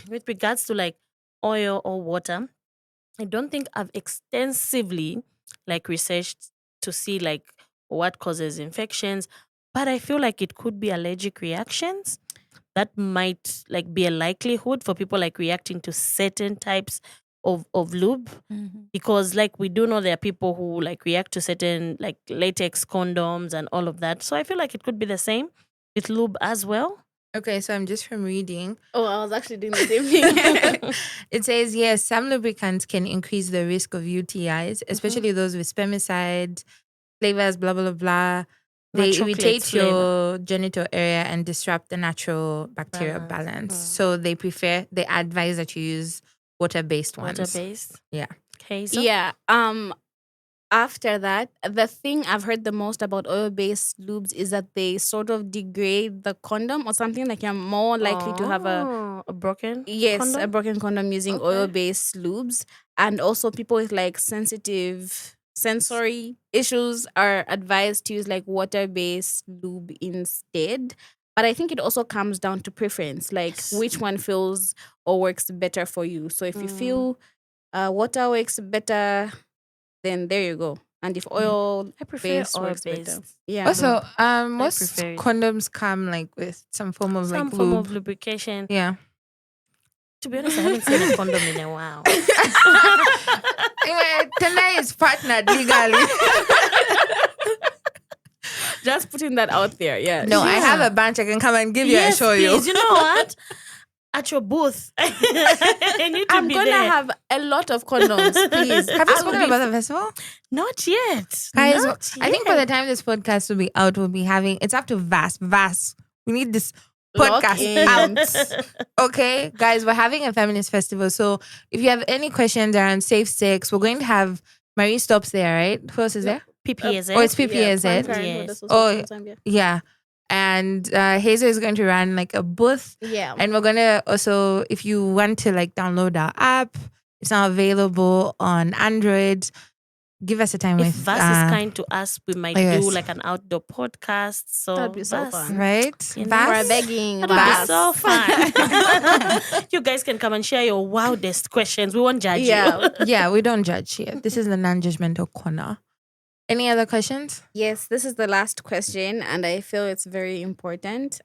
with regards to like oil or water, I don't think I've extensively like researched to see like what causes infections. But I feel like it could be allergic reactions. That might like be a likelihood for people like reacting to certain types of lube, because like we do know there are people who like react to certain like latex condoms and all of that. So I feel like it could be the same with lube as well. Okay, so I'm just from reading. Oh, I was actually doing the same thing. It says, yes, some lubricants can increase the risk of UTIs, especially those with spermicide, flavors, blah, blah, blah, blah. They irritate your genital area and disrupt the natural bacterial balance. So they advise that you use water-based ones. Water-based? Yeah. Okay, so Yeah. After that, the thing I've heard the most about oil-based lubes is that they sort of degrade the condom or something. Like you're more likely to have a broken a broken condom using oil-based lubes. And also people with like sensitive sensory issues are advised to use like water-based lube instead. But I think it also comes down to preference, like which one feels or works better for you. So if you feel water works better, then there you go. And if oil based works better. Yeah. Also, most condoms come like with some form of some like form lube. of lubrication. Yeah. To be honest, I haven't seen a condom in a while. Anyway, Tendai is partnered legally. Just putting that out there, yeah. No, I have a bunch I can come and give you and show please. you. You know what? At your booth. I'm gonna have a lot of condoms, please. Have you spoken about the festival? Not yet. Guys, Not I think by the time this podcast will be out, we'll be having, it's up to Vas. We need this podcast out. Okay, guys, we're having a feminist festival. So if you have any questions around safe sex, we're going to have Marie Stops there, right? Who else is there? PPAZ. Oh, it's PPAZ. Yes. Oh, yeah. And Hazel is going to run like a booth. Yeah. And we're going to also, if you want to like download our app, it's now available on Android. give us a time If with Vas is kind to us, we might yes. do like an outdoor podcast. So That'd be so Vas, fun. right. You know, Vas? We're begging. That'll be Vas. so fun. You guys can come and share your wildest questions. We won't judge Yeah. you. Yeah, we don't judge here. This is the non-judgmental corner. Any other questions? Yes, this is the last question, and I feel it's very important.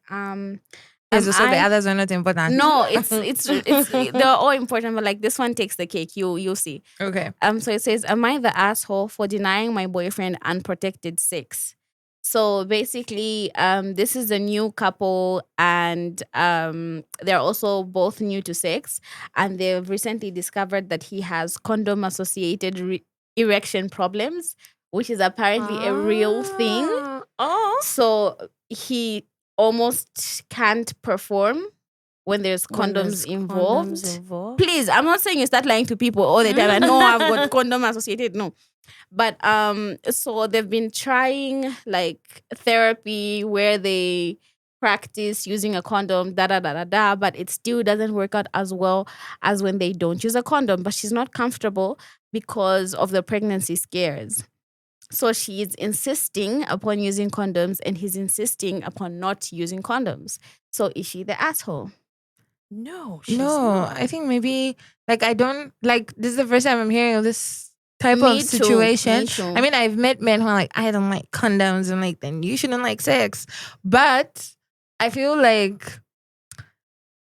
So the I- others are not important. No, it's they're all important, but like this one takes the cake. You'll see. Okay. So it says, am I the asshole for denying my boyfriend unprotected sex? So basically, this is a new couple, and they're also both new to sex, and they've recently discovered that he has condom-associated erection problems, which is apparently a real thing. Oh. So he almost can't perform when there's condoms involved. Please, I'm not saying you start lying to people all the time. I know I've got condom associated. No. But so they've been trying like therapy where they practice using a condom, but it still doesn't work out as well as when they don't use a condom. But she's not comfortable because of the pregnancy scares. So she's insisting upon using condoms and he's insisting upon not using condoms. So is she the asshole? No, she's No, not. I think maybe like I don't like this is the first time I'm hearing of this type Me of too, situation. me too. I mean, I've met men who are like, I don't like condoms, and like, then you shouldn't like sex. But I feel like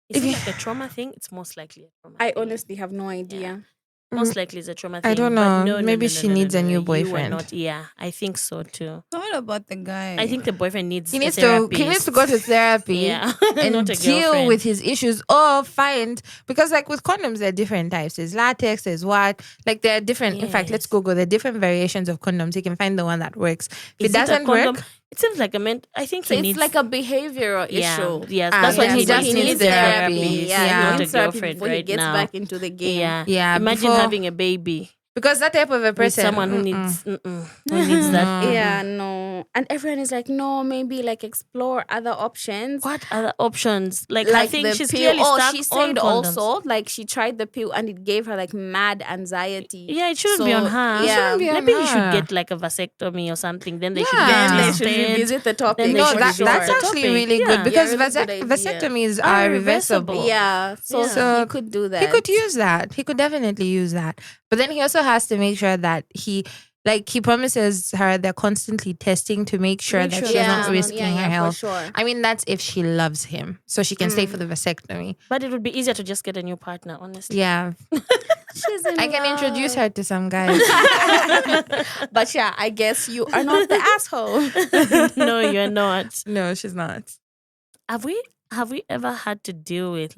Is if it you- like a trauma thing? It's most likely a trauma I thing. honestly have no idea. Most likely it's a trauma thing. I don't but know. No, Maybe no, she no, needs a new You were boyfriend. not, yeah, I think so too. So what about the guy? I think the boyfriend needs he a needs to therapist. go to therapy. Yeah. And Not a deal girlfriend. with his issues or find, because like with condoms there are different types. There's latex, there's what, like there are different, in fact, let's Yes. Google, there are different variations of condoms. You can find the one that works. If Is it doesn't a condom? work, It seems like I think So he it's needs like a behavioral yeah, issue. yes, Ah, that's what yeah, he he just needs. needs therapy. Yeah, Yeah. he needs Not a therapy girlfriend before he right gets now. back into the game. Yeah, Yeah, Imagine before- having a baby because that type of a with person, someone who needs who needs that. Yeah, no. And everyone is like, no, maybe like explore other options. What other options? Like, I Like think the she's pill. clearly Oh, stuck she on said condoms. also like she tried the pill and it gave her like mad anxiety. Yeah, it shouldn't be on So, her. yeah. shouldn't be on Maybe he should her. get like a vasectomy or something. Then they should Yeah. get Then they his should stent. revisit the topic. Then they no, should that's revisit the actually topic. really Yeah. good because Yeah, really good idea. vasectomies Are are reversible. reversible. Yeah. So, Yeah. So he could do that. He could use that. He could definitely use that. But then he also has to make sure that he promises her they're constantly testing to make sure Make that sure she's that not she's risking her for health. sure. I mean, that's if she loves him. So she can stay for the vasectomy. But it would be easier to just get a new partner, honestly. Yeah. She's in I can love. introduce her to some guys. But yeah, I guess you are not the asshole. No, you're not. No, she's not. Have we ever had to deal with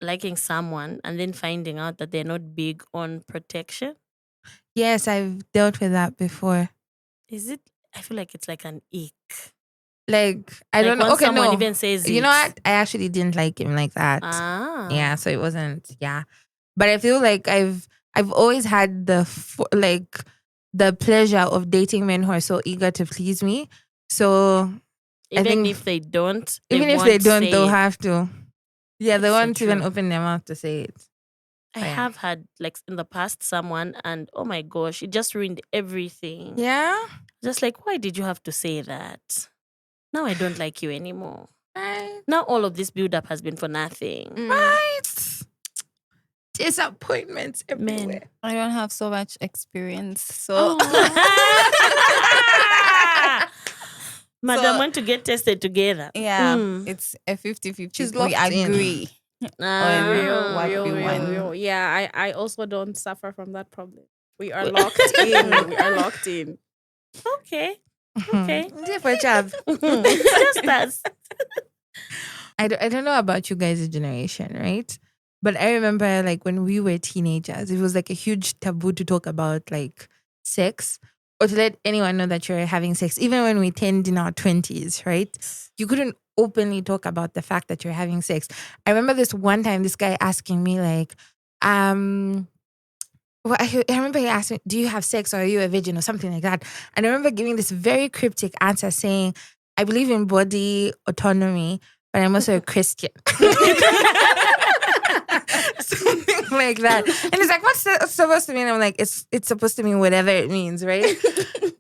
liking someone and then finding out that they're not big on protection? Yes, I've dealt with that before. Is it? I feel like it's like an ick. Like, I Like don't know. when Okay, someone no. even says You know it. what? I actually didn't like him like that. Ah. Yeah, so it wasn't. Yeah, but I feel like I've always had the pleasure of dating men who are so eager to please me. So Even think- if they don't, even if they won't don't, say they'll it. have to. Yeah, they That's so won't even true. open their mouth to say it. I Yeah. have had like in the past someone, and oh my gosh, it just ruined everything. Yeah. Just like, why did you have to say that? Now I don't like you anymore. Right. Now all of this build up has been for nothing. Right. Disappointments everywhere. I don't have so much experience. So Madam So- want to get tested together. yeah, Mm. it's a 50-50. She's We locked in. agree. Ah. what we want. real. Yeah, I also don't suffer from that problem. We are locked in. We are locked in. Okay. Okay. For job. Just us. I don't know about you guys' generation, right? But I remember like when we were teenagers, it was like a huge taboo to talk about like sex or to let anyone know that you're having sex. Even when we turned in our 20s, right? You couldn't openly talk about the fact that you're having sex. I remember this one time, this guy asking me like, well, I remember he asked me, do you have sex or are you a virgin or something like that? And I remember giving this very cryptic answer saying, I believe in body autonomy, but I'm also a Christian. Something like that. And it's like, what's that supposed to mean? I'm like, it's supposed to mean whatever it means, right?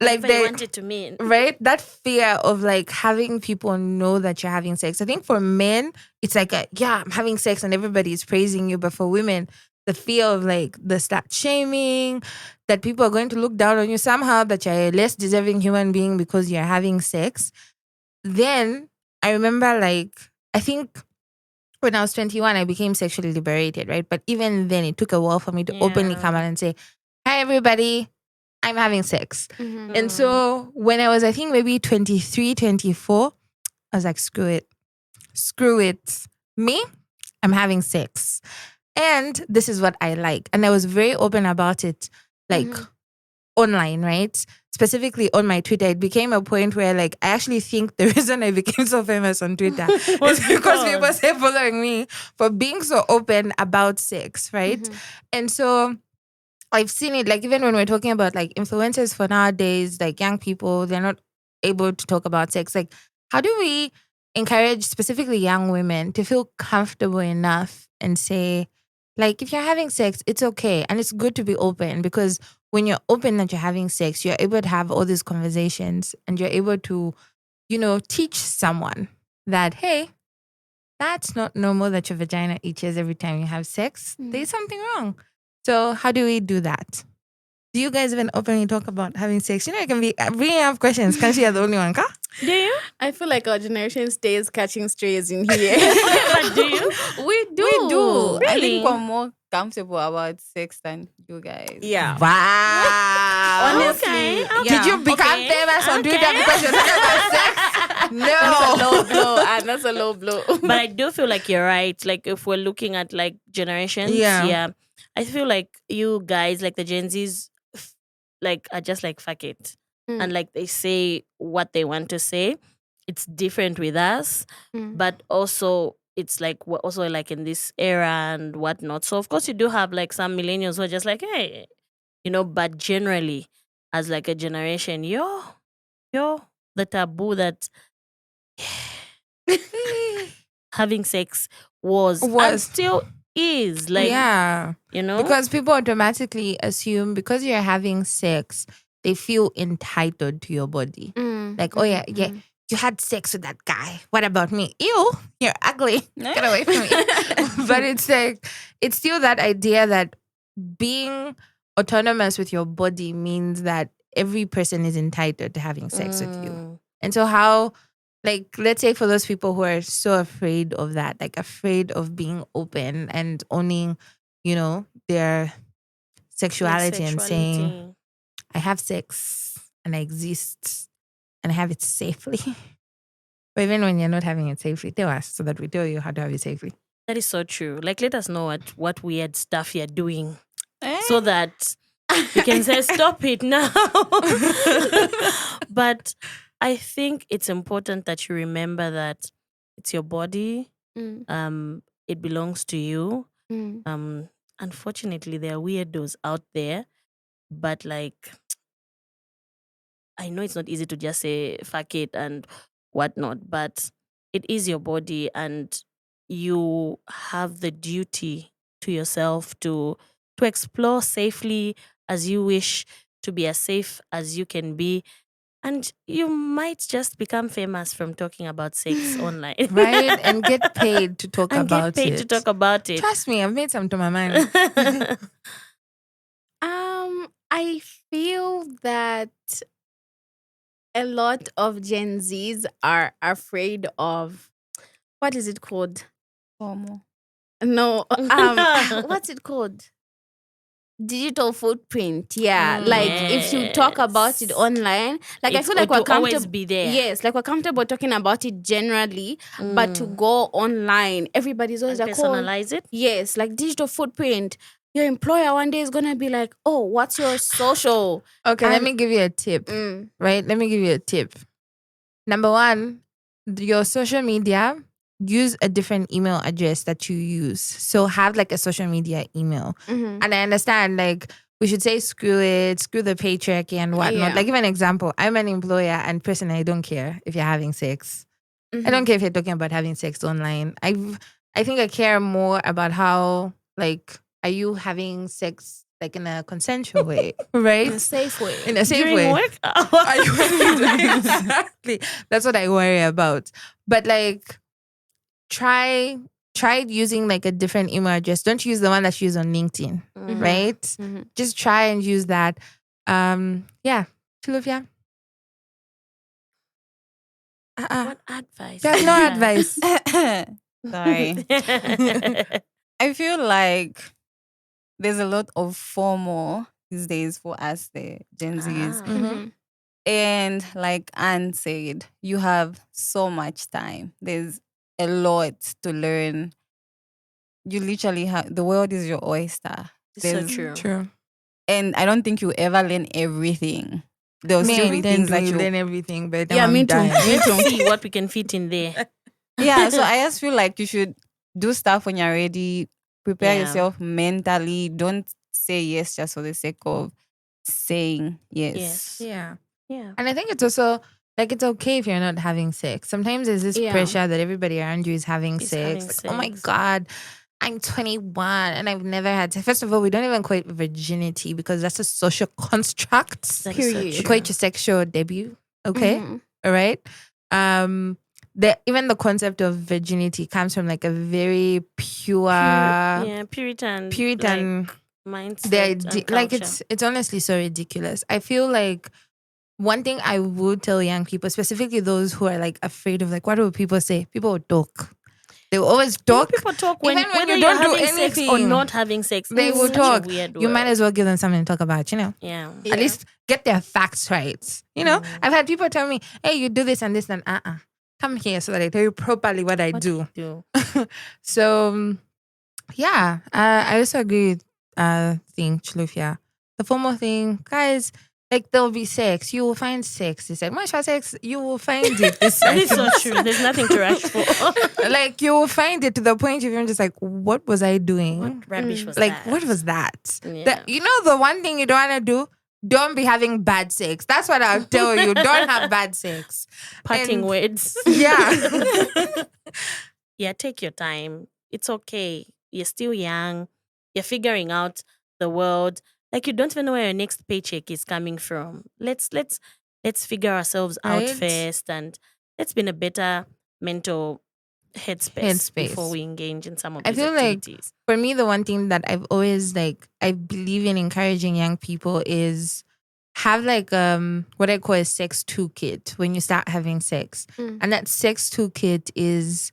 Like Whatever you want it to mean. right? That fear of like having people know that you're having sex. I think for men, it's like, I'm having sex and everybody's praising you. But for women, the fear of like the slut shaming, that people are going to look down on you somehow, that you're a less deserving human being because you're having sex. Then I remember like, I think when I was 21, I became sexually liberated, right? But even then, it took a while for me to openly come out and say, hi, everybody, I'm having sex. Mm-hmm. And so when I was, I think maybe 23, 24, I was like, screw it. Screw it. Me, I'm having sex. And this is what I like. And I was very open about it, like online, right? Specifically on my Twitter. It became a point where like, I actually think the reason I became so famous on Twitter was because people say following me for being so open about sex, right? And so I've seen it, like even when we're talking about like influencers for nowadays, like young people, they're not able to talk about sex. Like, how do we encourage specifically young women to feel comfortable enough and say, like, if you're having sex, it's okay. And it's good to be open, because when you're open that you're having sex, you're able to have all these conversations and you're able to, you know, teach someone that, hey, that's not normal that your vagina itches every time you have sex. There's something wrong. So how do we do that? Do you guys even openly talk about having sex? You know, it can be bringing up questions. Can't you are the only one, ka? Do you? I feel like our generation stays catching strays in here. But do you? We do. We do. I Really? think we're more comfortable about sex than you guys. Yeah. Wow. Honestly, Okay. Did you become Okay. famous on Twitter because you're talking about sex? That's a No. low blow, and that's a low blow. But I do feel like you're right. Like if we're looking at like generations, Yeah. I feel like you guys, like the Gen Zs, like are just like fuck it, and like they say what they want to say. It's different with us, but also it's like we're also like in this era and whatnot. So of course you do have like some millennials who are just like, hey, you know. But generally, as like a generation, yo, the taboo that having sex was and still is like, yeah. you know, Because people automatically assume because you're having sex, they feel entitled to your body. Like, oh yeah, you had sex with that guy. What about me? Ew, you're ugly. Get away from me. But it's like, it's still that idea that being autonomous with your body means that every person is entitled to having sex with you. And so how, like, let's say for those people who are so afraid of that, like afraid of being open and owning, you know, their sexuality and saying, I have sex and I exist and I have it safely. But even when you're not having it safely, tell us so that we tell you how to have it safely. that is so true. Like, let us know what weird stuff you're doing so that we can say, stop it now. But I think it's important that you remember that it's your body. It belongs to you. Unfortunately, there are weirdos out there, but like, I know it's not easy to just say fuck it and whatnot, but it is your body and you have the duty to yourself to explore safely as you wish, to be as safe as you can be. And you might just become famous from talking about sex online. Right? And get paid to talk and about get paid it. to talk about it. Trust me, I've made some to my mind. I feel that a lot of Gen Zs are afraid of, what is it called? Homo. No, what's it called? Digital footprint. Yeah, like if you talk about it online, like I feel like we're always comfortable. be there. Yes, like we're comfortable talking about it generally, but to go online, everybody's always And like, personalize it. yes, like digital footprint. Your employer one day is gonna be like, oh, what's your social? Okay, let And- me give you a tip. Right? Let me give you a tip. Number one, your social media, use a different email address that you use. So have like a social media email. And I understand, like, we should say screw it, screw the patriarchy and whatnot. Yeah. Like, give an example. I'm an employer and personally I don't care if you're having sex. I don't care if you're talking about having sex online. I think I care more about how, like, are you having sex like in a consensual way, right? In a safe way. In a safe During way. work? Are you exactly? That's what I worry about. But like, try using like a different email address. Don't use the one that's used on LinkedIn, right? Mhm. Just try and use that. Yeah, Chilufia. What advice? There's no advice. Sorry. I feel like there's a lot of FOMO these days for us, the Gen Zs. Mhm. And like Anne said, you have so much time. There's a lot to learn. You literally have, the world is your oyster. So There's- true. True. And I don't think you ever learn everything. There'll still be Then things that we you learn everything, but Yeah, me too. Let's see what we can fit in there. Yeah, so I just feel like you should do stuff when you're ready. Prepare Yeah. yourself mentally. Don't say yes just for the sake of saying yes. Yes. Yeah. Yeah. And I think it's also like it's okay if you're not having sex. Sometimes there's this Yeah. pressure that everybody around you is having Is sex. having Like, oh my sex. God, I'm 21 and I've never had sex. First of all, we don't even call it virginity because that's a social construct. That is so Period. We true. call it your sexual debut. Okay. Mhm. All right. Even the concept of virginity comes from like a very pure, Puritan. Puritan. Like, mindset. they're and like culture. it's honestly so ridiculous. I feel like one thing I would tell young people, specifically those who are like afraid of like what will people say? People will talk. They will always You know, talk. people talk when, Even when whether you you're don't do having sex or anything, not having sex. they It's will such talk. A weird You might world. as well give them something to talk about, you know. Yeah. At least get their facts right. You know, I've had people tell me, "Hey, you do this and this and come here so that I tell you properly what I What do." do? So yeah, I also agree with thing, Chilufia. The formal thing, guys, like there'll be sex. You will find sex. They said, much for sex, you will find it. That is so true. There's nothing to rush for. Like you will find it to the point you're just like, what was I doing? What rubbish was Like, that? what was that? Yeah. You know, the one thing you don't want to do, don't be having bad sex. That's what I'll tell you. Don't have bad sex. Parting And- words. Yeah. Yeah, take your time. It's okay. You're still young. You're figuring out the world. Like you don't even know where your next paycheck is coming from. Let's figure ourselves out Right. first, and let's be in a better mental headspace before we engage in some of I these feel like activities. for me, the one thing that I've always I believe in encouraging young people is have like what I call a sex toolkit when you start having sex. And that sex toolkit is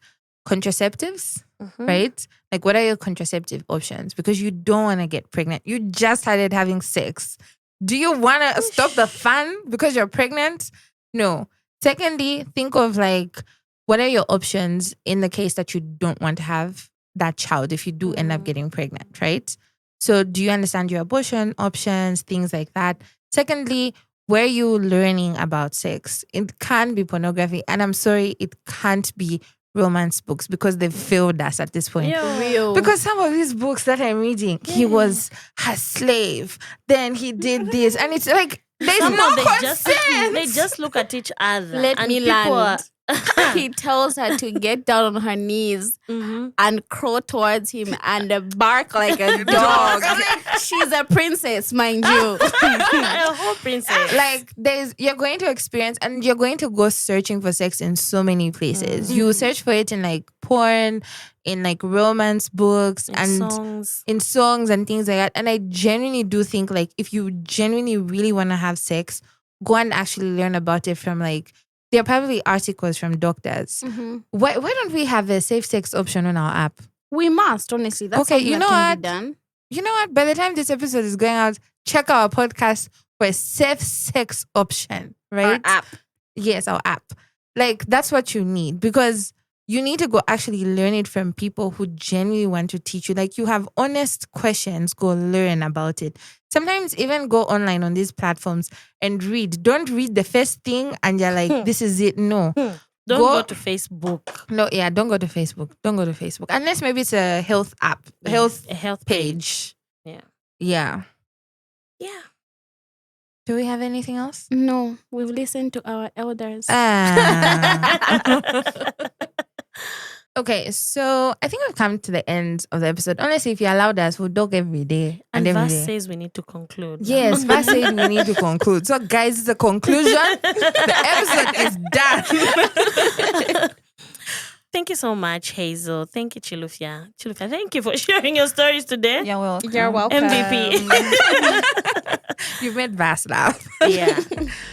contraceptives, right? Like what are your contraceptive options? Because you don't want to get pregnant. You just started having sex. Do you want to stop the fun because you're pregnant? No. Secondly, think of like what are your options in the case that you don't want to have that child if you do end up getting pregnant, right? So do you understand your abortion options, things like that? Secondly, where are you learning about sex? It can't be pornography. And I'm sorry, it can't be romance books because they've failed us at this point. Real. Because some of these books that I'm reading, he was her slave, then he did this. And it's like, there's Somehow no they consent. just look at each other. Let and me people land. are- He tells her to get down on her knees Mhm. and crawl towards him and bark like a dog. She's a princess, mind you. A whole princess. Like you're going to experience and you're going to go searching for sex in so many places. You search for it in like porn, in like romance books, and songs. in songs and things like that. And I genuinely do think like if you genuinely really want to have sex, go and actually learn about it from like there are probably articles from doctors. Why don't we have a safe sex option on our app? We must, honestly. That's Okay, something you that know can what? be done. You know what? By the time this episode is going out, check our podcast for a safe sex option, right? Our app. Yes, our app. Like that's what you need because you need to go actually learn it from people who genuinely want to teach you. Like you have honest questions, go learn about it. Sometimes even go online on these platforms and read. Don't read the first thing and you're like, this is it. No. Don't go to Facebook. No, yeah, don't go to Facebook. Don't go to Facebook. Unless maybe it's a health app, health a health page. Yeah. Yeah. Yeah. Do we have anything else? No, we've listened to our elders. Okay, so I think we've come to the end of the episode. Honestly, if you allowed us, we'll dog every day And every Vas day. says we need to conclude. now. Yes, Vas said we need to conclude. So, guys, the conclusion. The episode is done. Thank you so much, Hazel. Thank you, Chilufia. Chilufia, thank you for sharing your stories today. You're welcome. You're welcome. MVP. You made Vas laugh. Yeah.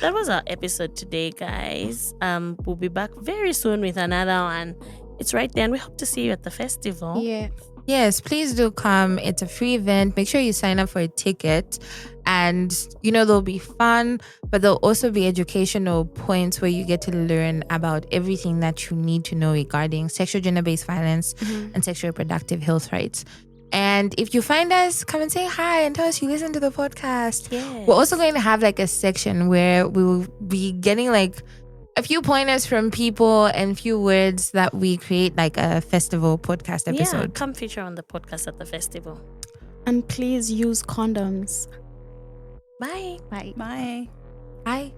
That was our episode today, guys. We'll be back very soon with another one. It's right there, and we hope to see you at the festival. Yeah. Yes, please do come. It's a free event. Make sure you sign up for a ticket. And, there'll be fun, but there'll also be educational points where you get to learn about everything that you need to know regarding sexual gender-based violence and sexual reproductive health rights. And if you find us, come and say hi and tell us you listen to the podcast. Yes. We're also going to have like a section where we will be getting like a few pointers from people and few words that we create like a festival podcast episode. Yeah, come feature on the podcast at the festival. And please use condoms. Bye. Bye. Bye. Bye.